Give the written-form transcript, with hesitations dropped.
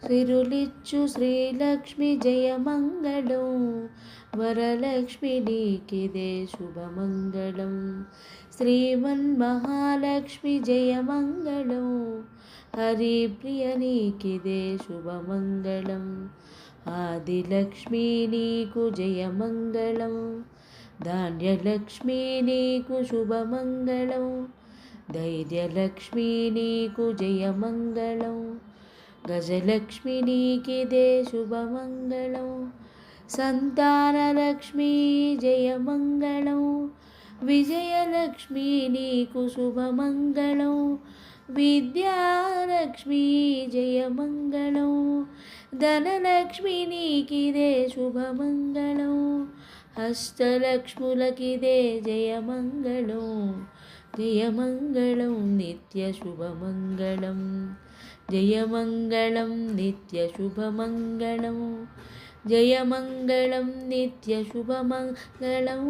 సిరులిచ్చు శ్రీలక్ష్మి జయమంగళం, వరలక్ష్మి నీకిదే శుభమంగళం. శ్రీమన్మహాలక్ష్మి జయమంగళం, హరిప్రియ నీకిదే శుభమంగళం. ఆదిలక్ష్మి నీకు జయమంగళం, ధాన్యలక్ష్మి నీకు శుభమంగళం. ధైర్యలక్ష్మి నీకు జయమంగళం, గజలక్ష్మి నీకిదే శుభమంగళం. సంతానలక్ష్మి జయమంగళం, విజయలక్ష్మి నీకు శుభమంగళం. విద్యాలక్ష్మి జయమంగళం, ధనలక్ష్మి నీకిదే శుభమంగళం. హస్తలక్ష్ములకిదే జయమంగళం, జయమంగళం నిత్యశుభమంగళం. జయమంగళం నిత్యశుభమంగళం, జయమంగళం నిత్యశుభమంగళం.